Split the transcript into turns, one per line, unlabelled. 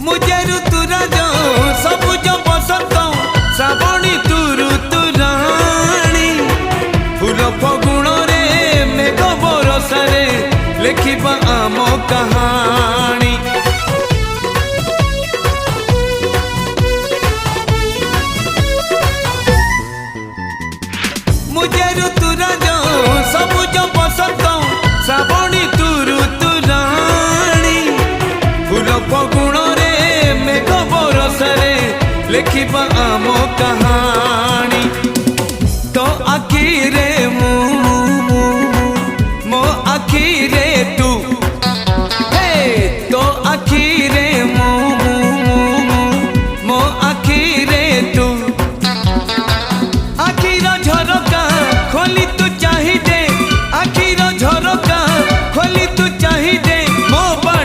मुझे ऋतुराज सबुज बसंत श्रावणी तू ऋतुराणी फूल फगुण रे मेघ बरसारे लिखिबा आम कहानी। मुझे ऋतुराज सबुज बसंत श्रावणी तू ऋतुराणी फूल फगुण रे मेघ बरसारे लिखिबा आम कहानी।